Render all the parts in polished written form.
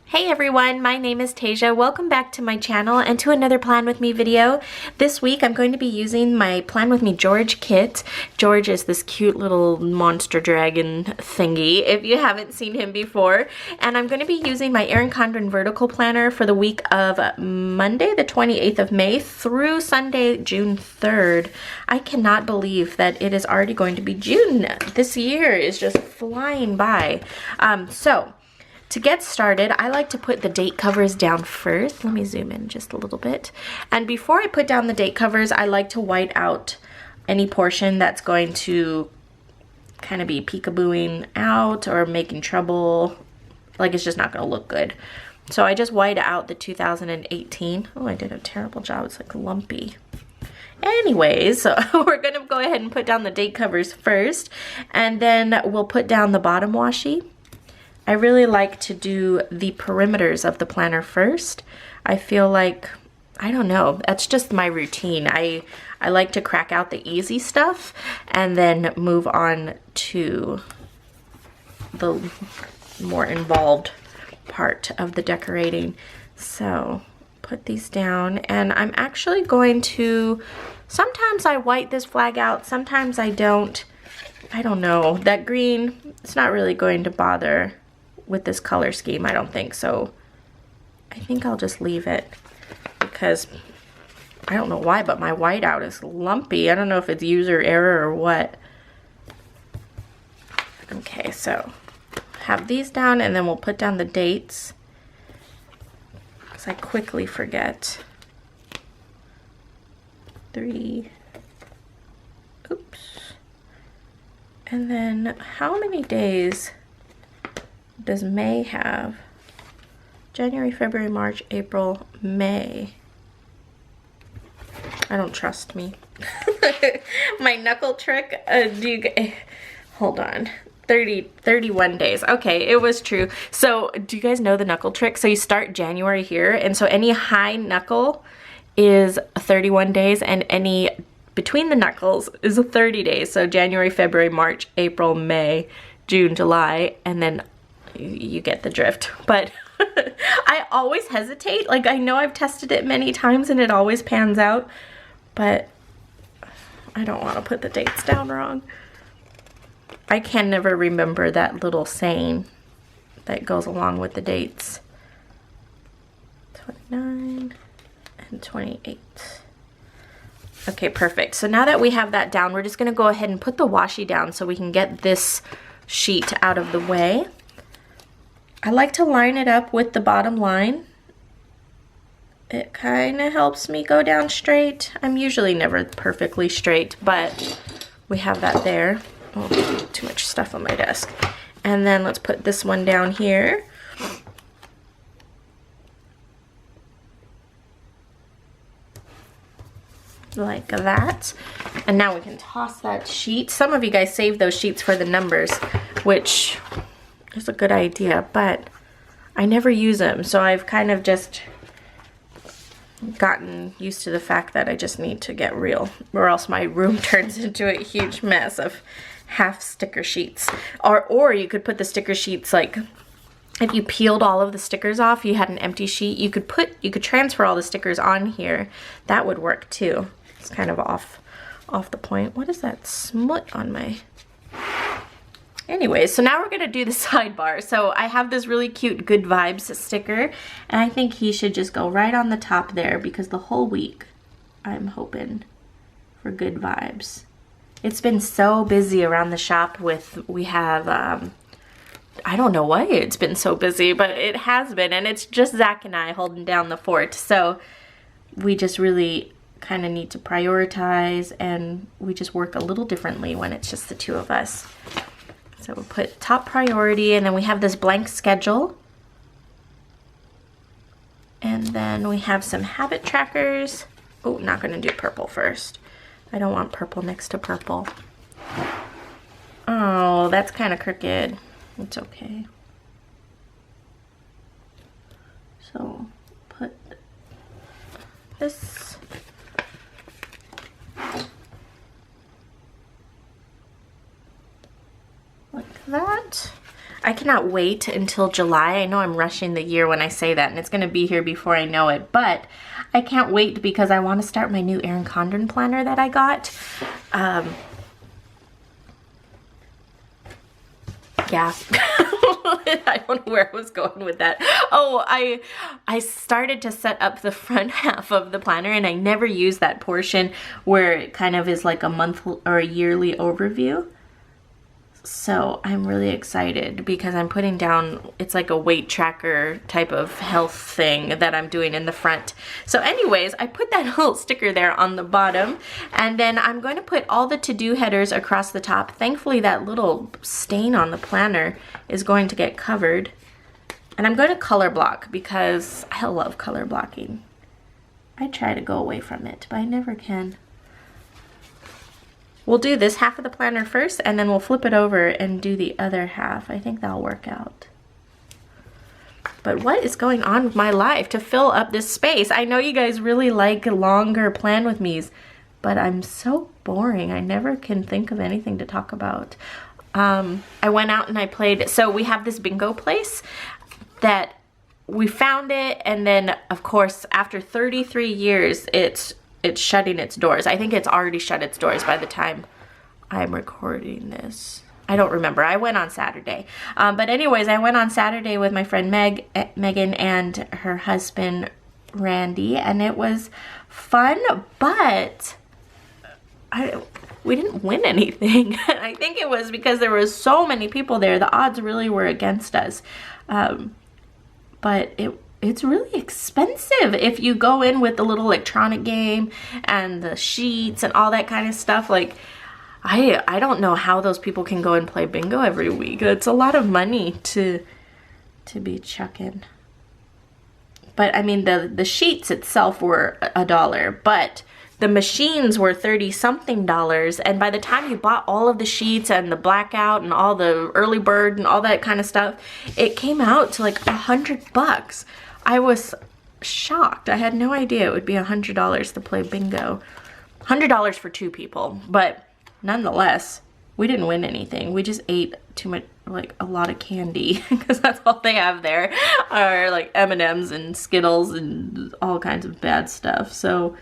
Hey everyone, my name is Tasia. Welcome back to my channel and to another Plan With Me video. This week I'm going to be using my Plan With Me George kit. George is this cute little monster dragon thingy, if you haven't seen him before. And I'm going to be using my Erin Condren vertical planner for the week of Monday the 28th of May through Sunday June 3rd. I cannot believe that it is already going to be June. This year is just flying by. To get started, I like to put the date covers down first. Let me zoom in just a little bit. And before I put down the date covers, I like to white out any portion that's going to kind of be peekabooing out or making trouble. Like it's just not going to look good. So I just white out the 2018. Oh, I did a terrible job. It's like lumpy. Anyways, so we're going to go ahead and put down the date covers first. And then we'll put down the bottom washi. I really like to do the perimeters of the planner first. I feel like, I don't know, that's just my routine. I like to crack out the easy stuff and then move on to the more involved part of the decorating. So put these down, and I'm actually going to, sometimes I white this flag out, sometimes I don't. I don't know, that green, it's not really going to bother with this color scheme, I don't think. So I think I'll just leave it because I don't know why, but my whiteout is lumpy. I don't know if it's user error or what. Okay, so have these down, and then we'll put down the dates because I quickly forget. 3, oops. And then how many days does May have? January, February, March, April, May. I don't trust me. My knuckle trick, hold on. 31 days. Okay, it was true. So do you guys know the knuckle trick? So you start January here, and so any high knuckle is 31 days, and any between the knuckles is 30 days. So January, February, March, April, May, June, July, and then you get the drift. But I always hesitate. Like, I know I've tested it many times and it always pans out, but I don't want to put the dates down wrong. I can never remember that little saying that goes along with the dates. 29 and 28. Okay, perfect. So now that we have that down, we're just going to go ahead and put the washi down so we can get this sheet out of the way. I like to line it up with the bottom line. It kind of helps me go down straight. I'm usually never perfectly straight, but we have that there. Oh, too much stuff on my desk. And then let's put this one down here. Like that. And now we can toss that sheet. Some of you guys save those sheets for the numbers, which is a good idea, but I never use them, so I've kind of just gotten used to the fact that I just need to get real, or else my room turns into a huge mess of half sticker sheets. Or you could put the sticker sheets, like if you peeled all of the stickers off, you had an empty sheet, you could transfer all the stickers on here. That would work too. It's kind of off the point. What is that smut on my... Anyway, so now we're going to do the sidebar. So I have this really cute Good Vibes sticker, and I think he should just go right on the top there because the whole week I'm hoping for good vibes. It's been so busy around the shop we have, I don't know why it's been so busy, but it has been, and it's just Zach and I holding down the fort. So we just really kind of need to prioritize, and we just work a little differently when it's just the two of us. So we'll put top priority, and then we have this blank schedule. And then we have some habit trackers. Oh, not going to do purple first. I don't want purple next to purple. Oh, that's kind of crooked. It's okay. So put this. Like that. I cannot wait until July. I know I'm rushing the year when I say that, and it's going to be here before I know it, but I can't wait because I want to start my new Erin Condren planner that I got. Yeah. I don't know where I was going with that. Oh, I started to set up the front half of the planner, and I never use that portion where it kind of is like a month or a yearly overview. So I'm really excited because I'm putting down, it's like a weight tracker type of health thing that I'm doing in the front. So anyways, I put that little sticker there on the bottom, and then I'm going to put all the to-do headers across the top. Thankfully, that little stain on the planner is going to get covered. And I'm going to color block because I love color blocking. I try to go away from it, but I never can. We'll do this half of the planner first, and then we'll flip it over and do the other half. I think that'll work out. But what is going on with my life to fill up this space? I know you guys really like longer plan with me's, but I'm so boring. I never can think of anything to talk about. I went out and I played, so we have this bingo place that we found it, and then of course after 33 years it's shutting its doors. I think it's already shut its doors by the time I'm recording this. I don't remember. I went on Saturday. But anyways, I went on Saturday with my friend Megan and her husband Randy, and it was fun, but we didn't win anything. I think it was because there was so many people there. The odds really were against us. But it's really expensive if you go in with the little electronic game and the sheets and all that kind of stuff. Like, I don't know how those people can go and play bingo every week. It's a lot of money to be chucking. But I mean, the sheets itself were $1, but the machines were $30-something, and by the time you bought all of the sheets and the blackout and all the early bird and all that kind of stuff, it came out to like $100. I was shocked. I had no idea it would be $100 to play bingo. $100 for 2 people, but nonetheless, we didn't win anything. We just ate too much, like a lot of candy, because that's all they have there are like M&Ms and Skittles and all kinds of bad stuff. So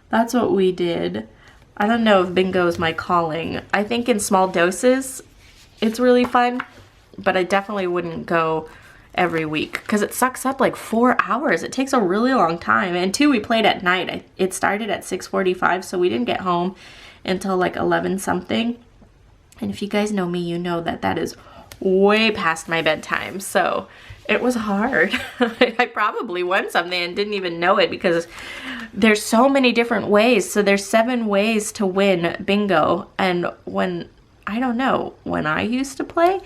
that's what we did. I don't know if bingo is my calling. I think in small doses, it's really fun, but I definitely wouldn't go every week because it sucks up like 4 hours. It takes a really long time. And 2, we played at night. It started at 6:45, so we didn't get home until like 11 something. And if you guys know me, you know that that is way past my bedtime. So it was hard. I probably won something and didn't even know it because there's so many different ways. So there's 7 ways to win bingo. And when, I don't know, when I used to play,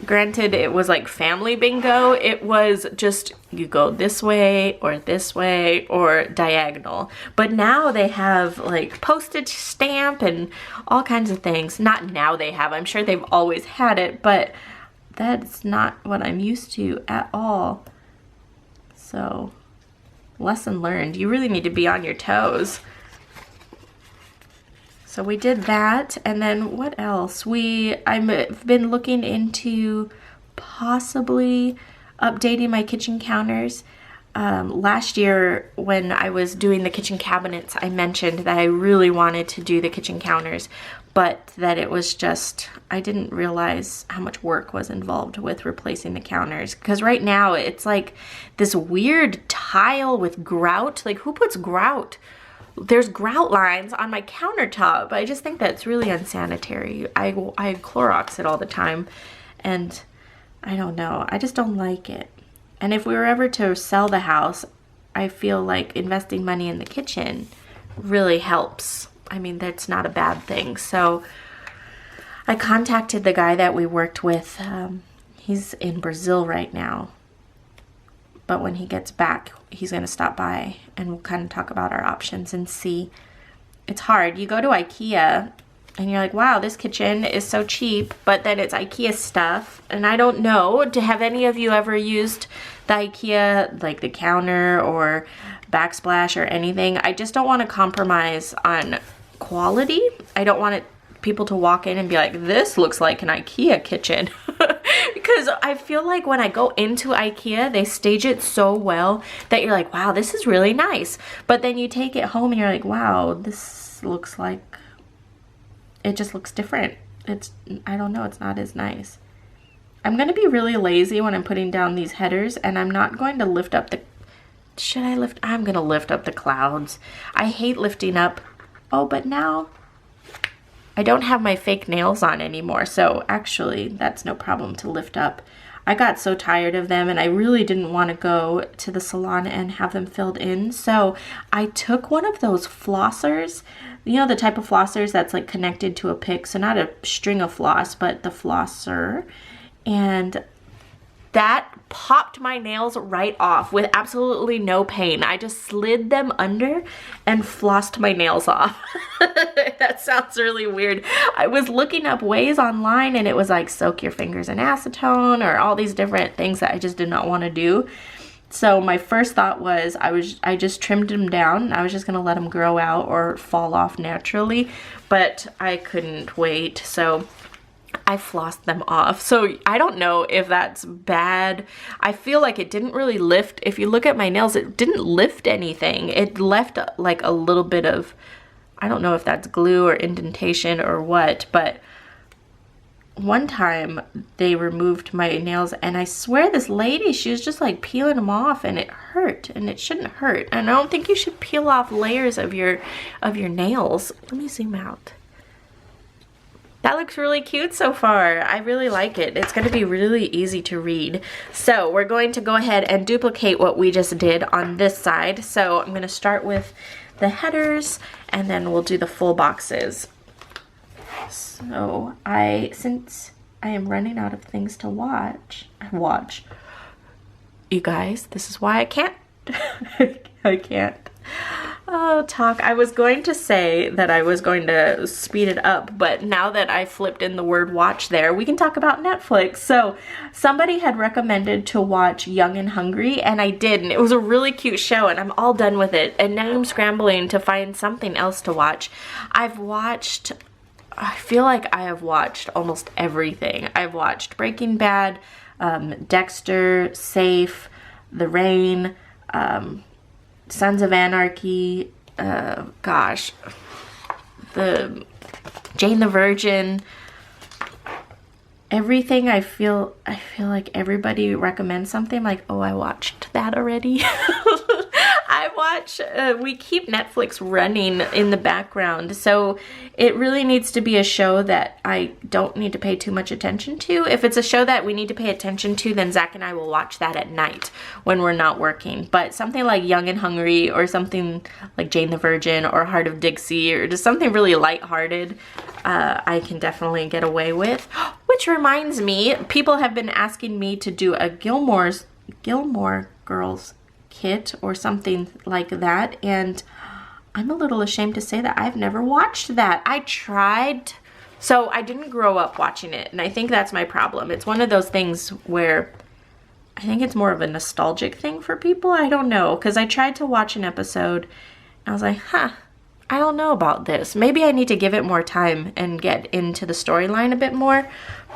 granted it was like family bingo, it was just you go this way or diagonal. But now they have like postage stamp and all kinds of things. Not now they have, I'm sure they've always had it, but that's not what I'm used to at all. So, lesson learned. You really need to be on your toes. So we did that, and then what else? I've been looking into possibly updating my kitchen counters. Last year when I was doing the kitchen cabinets, I mentioned that I really wanted to do the kitchen counters, but that it was just, I didn't realize how much work was involved with replacing the counters. Because right now it's like this weird tile with grout. Like, who puts grout? There's grout lines on my countertop. I just think that's really unsanitary. I Clorox it all the time, and I don't know. I just don't like it. And if we were ever to sell the house, I feel like investing money in the kitchen really helps. I mean, that's not a bad thing. So I contacted the guy that we worked with. He's in Brazil right now. But when he gets back, he's going to stop by and we'll kind of talk about our options and see. It's hard. You go to IKEA and you're like, wow, this kitchen is so cheap, but then it's IKEA stuff. And I don't know, have any of you ever used the IKEA, like the counter or backsplash or anything? I just don't want to compromise on quality. I don't want people to walk in and be like, this looks like an IKEA kitchen. Because Because I feel like when I go into IKEA, they stage it so well that you're like, wow, this is really nice. But then you take it home and you're like, wow, this looks like, it just looks different. I don't know, it's not as nice. I'm going to be really lazy when I'm putting down these headers, and I'm not going to lift up the, I'm going to lift up the clouds. I hate lifting up. Oh, but now I don't have my fake nails on anymore, so actually that's no problem to lift up. I got so tired of them, and I really didn't want to go to the salon and have them filled in, so I took one of those flossers, you know, the type of flossers that's like connected to a pick, so not a string of floss, but the flosser, and that popped my nails right off with absolutely no pain. I just slid them under and flossed my nails off. That sounds really weird. I was looking up ways online, and it was like soak your fingers in acetone or all these different things that I just did not want to do. So my first thought was I just trimmed them down. I was just gonna let them grow out or fall off naturally, but I couldn't wait. So I flossed them off. So I don't know if that's bad. I feel like it didn't really lift. If you look at my nails, it didn't lift anything. It left like a little bit of, I don't know if that's glue or indentation or what, but one time they removed my nails, and I swear this lady, she was just like peeling them off, and it hurt, and it shouldn't hurt. And I don't think you should peel off layers of your nails. Let me zoom out. That looks really cute so far. I really like it. It's going to be really easy to read. So we're going to go ahead and duplicate what we just did on this side. So I'm going to start with the headers, and then we'll do the full boxes. So since I am running out of things to watch, you guys, this is why I can't, I can't. Oh, talk. I was going to say that I was going to speed it up, but now that I flipped in the word watch there, we can talk about Netflix. So somebody had recommended to watch Young and Hungry, and I did, and it was a really cute show, and I'm all done with it. And now I'm scrambling to find something else to watch. I feel like I have watched almost everything. I've watched Breaking Bad, Dexter, Safe, The Rain, Sons of Anarchy, gosh, the Jane the Virgin, everything. I feel like everybody recommends something like, oh, I watched that already. We keep Netflix running in the background, so it really needs to be a show that I don't need to pay too much attention to. If it's a show that we need to pay attention to, then Zach and I will watch that at night when we're not working. But something like Young and Hungry, or something like Jane the Virgin, or Heart of Dixie, or just something really lighthearted, I can definitely get away with. Which reminds me, people have been asking me to do a Gilmore Girls kit or something like that, and I'm a little ashamed to say that I've never watched that. I tried, so I didn't grow up watching it, and I think that's my problem. It's one of those things where I think it's more of a nostalgic thing for people. I don't know, because I tried to watch an episode and I was like, I don't know about this. Maybe I need to give it more time and get into the storyline a bit more,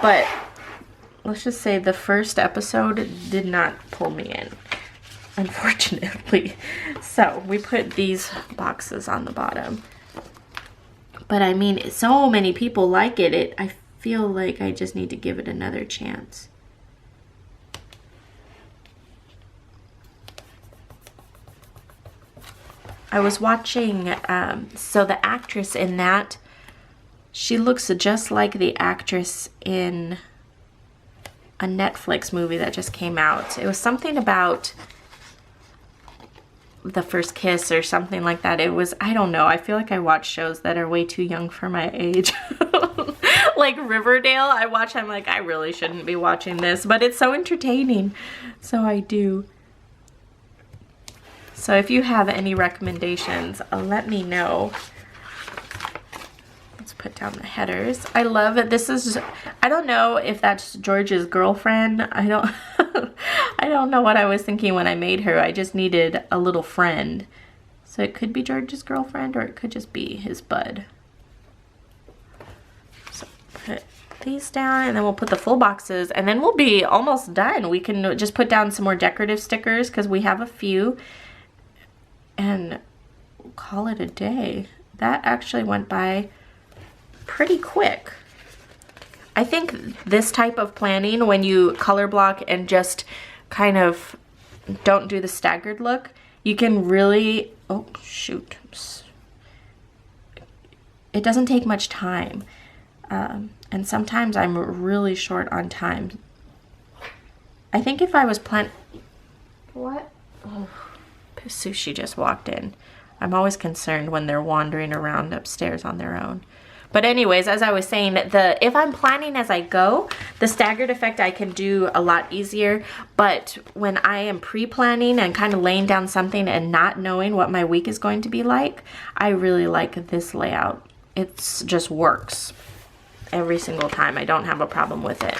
but let's just say the first episode did not pull me in, unfortunately. So we put these boxes on the bottom, but I mean, so many people like it. I feel like I just need to give it another chance. I was watching, so the actress in that, she looks just like the actress in a Netflix movie that just came out. It was something about the first kiss or something like that. It was, I don't know, I feel like I watch shows that are way too young for my age. Like Riverdale, I watch, I'm like, I really shouldn't be watching this, but it's so entertaining, so I do. So if you have any recommendations, let me know. Let's put down the headers. I love it. This is, I don't know if that's George's girlfriend. I don't know what I was thinking when I made her. I just needed a little friend. So it could be George's girlfriend, or it could just be his bud. So put these down, and then we'll put the full boxes, and then we'll be almost done. We can just put down some more decorative stickers because we have a few, and call it a day. That actually went by pretty quick. I think this type of planning, when you color block and just kind of don't do the staggered look, you can really, oh shoot, it doesn't take much time. And sometimes I'm really short on time. I think if I was what? Oh, Sushi just walked in. I'm always concerned when they're wandering around upstairs on their own. But anyways, as I was saying, if I'm planning as I go, the staggered effect I can do a lot easier. But when I am pre-planning and kind of laying down something and not knowing what my week is going to be like, I really like this layout. It just works every single time. I don't have a problem with it.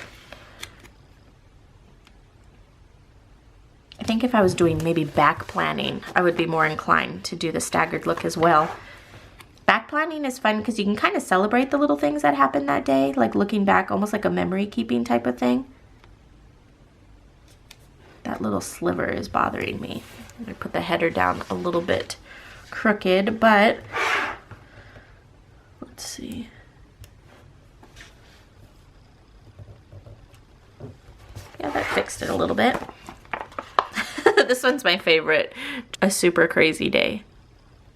I think if I was doing maybe back planning, I would be more inclined to do the staggered look as well. Back planning is fun because you can kind of celebrate the little things that happened that day, like looking back, almost like a memory keeping type of thing. That little sliver is bothering me. I'm going to put the header down a little bit crooked, but let's see. Yeah, that fixed it a little bit. This one's my favorite. A super crazy day.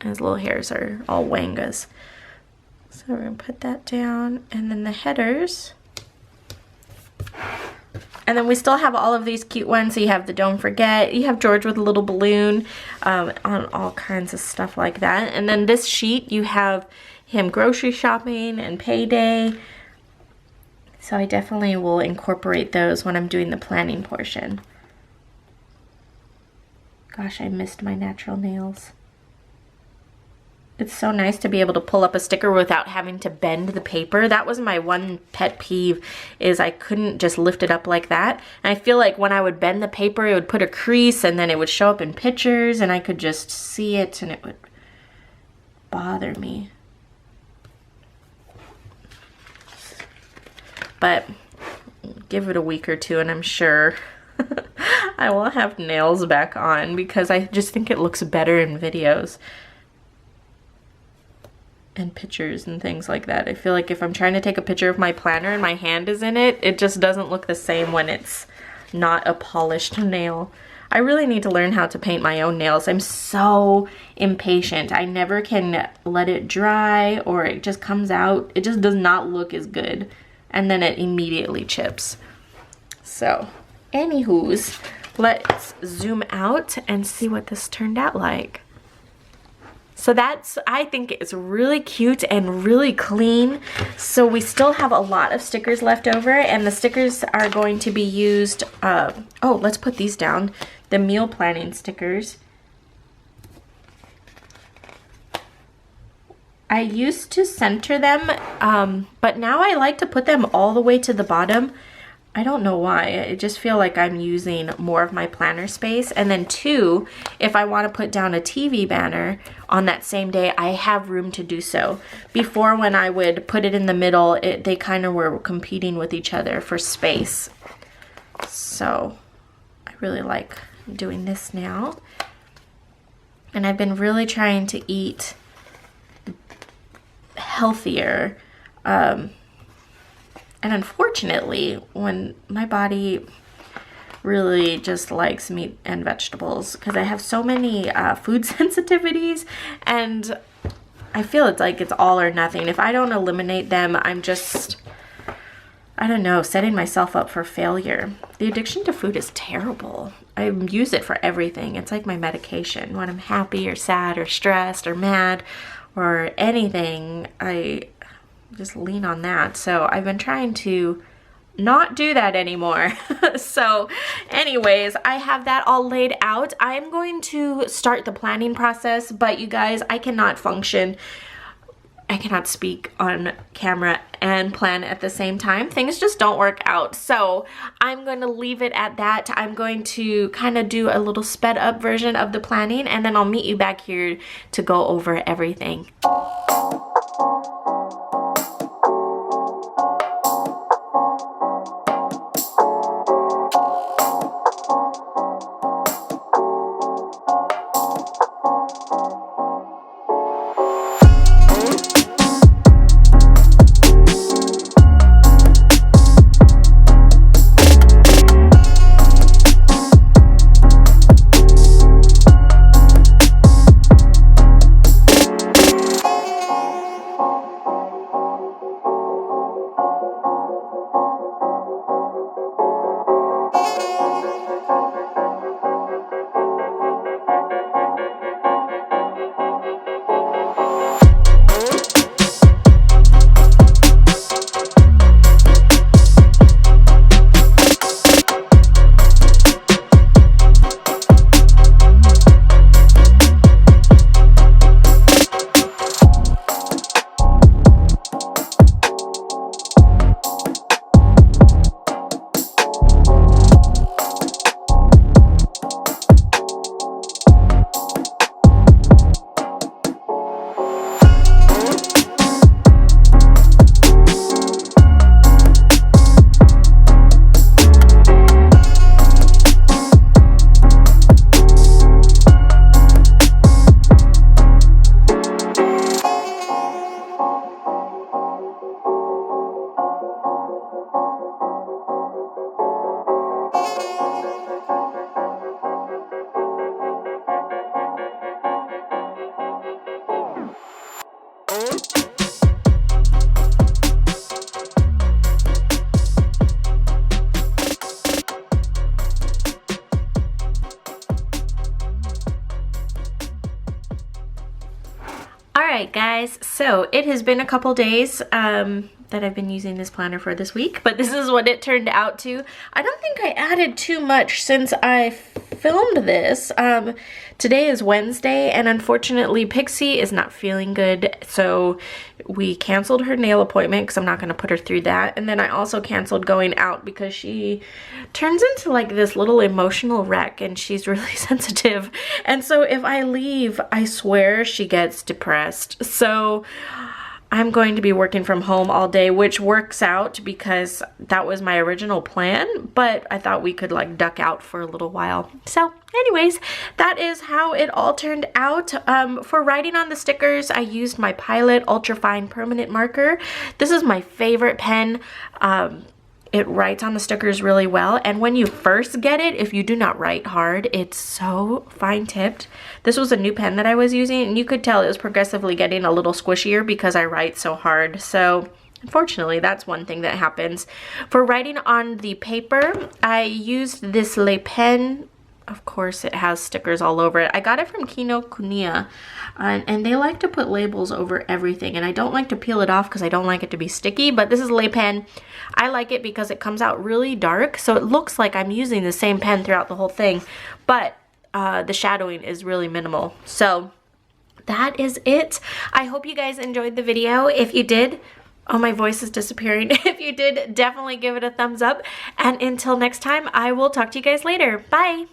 His little hairs are all wangas. So we're gonna put that down, and then the headers. And then we still have all of these cute ones. So you have the don't forget, you have George with a little balloon, on all kinds of stuff like that. And then this sheet, you have him grocery shopping and payday. So I definitely will incorporate those when I'm doing the planning portion. Gosh, I missed my natural nails. It's so nice to be able to pull up a sticker without having to bend the paper. That was my one pet peeve, is I couldn't just lift it up like that. And I feel like when I would bend the paper, it would put a crease, and then it would show up in pictures, and I could just see it, and it would bother me. But give it a week or two, and I'm sure I will have nails back on, because I just think it looks better in videos and pictures and things like that. I feel like if I'm trying to take a picture of my planner and my hand is in it, it just doesn't look the same when it's not a polished nail. I really need to learn how to paint my own nails. I'm so impatient. I never can let it dry, or it just comes out. It just does not look as good. And then it immediately chips. So, anywho's, let's zoom out and see what this turned out like. So that's, I think it's really cute and really clean. So we still have a lot of stickers left over, and the stickers are going to be used, oh, let's put these down. The meal planning stickers. I used to center them, but now I like to put them all the way to the bottom. I don't know why. I just feel like I'm using more of my planner space. And then two, if I want to put down a TV banner on that same day, I have room to do so. Before, when I would put it in the middle, they kind of were competing with each other for space. So I really like doing this now. And I've been really trying to eat healthier. And unfortunately, when my body really just likes meat and vegetables, because I have so many food sensitivities, and I feel it's like it's all or nothing. If I don't eliminate them, I'm just, I don't know, setting myself up for failure. The addiction to food is terrible. I use it for everything. It's like my medication. When I'm happy or sad or stressed or mad or anything, I just lean on that. So I've been trying to not do that anymore. So anyways, I have that all laid out. I'm going to start the planning process, but you guys, I cannot function. I cannot speak on camera and plan at the same time. Things just don't work out. So I'm going to leave it at that. I'm going to kind of do a little sped up version of the planning, and then I'll meet you back here to go over everything. Alright guys, so it has been a couple days that I've been using this planner for this week, but this is what it turned out to. I don't think I added too much since I filmed this. Today is Wednesday, and unfortunately Pixie is not feeling good, so we canceled her nail appointment because I'm not going to put her through that. And then I also canceled going out because she turns into like this little emotional wreck, and she's really sensitive. And so if I leave, I swear she gets depressed. So I'm going to be working from home all day, which works out because that was my original plan, but I thought we could like duck out for a little while. So anyways, that is how it all turned out. For writing on the stickers, I used my Pilot Ultra Fine Permanent Marker. This is my favorite pen. It writes on the stickers really well, and when you first get it, if you do not write hard, it's so fine tipped. This was a new pen that I was using, and you could tell it was progressively getting a little squishier because I write so hard. So unfortunately, that's one thing that happens. For writing on the paper, I used this Le Pen. Of course, it has stickers all over it. I got it from Kinokuniya, and they like to put labels over everything, and I don't like to peel it off because I don't like it to be sticky, but this is Le Pen. I like it because it comes out really dark, so it looks like I'm using the same pen throughout the whole thing, but the shadowing is really minimal. So that is it. I hope you guys enjoyed the video. If you did, oh, my voice is disappearing. If you did, definitely give it a thumbs up, and until next time, I will talk to you guys later. Bye!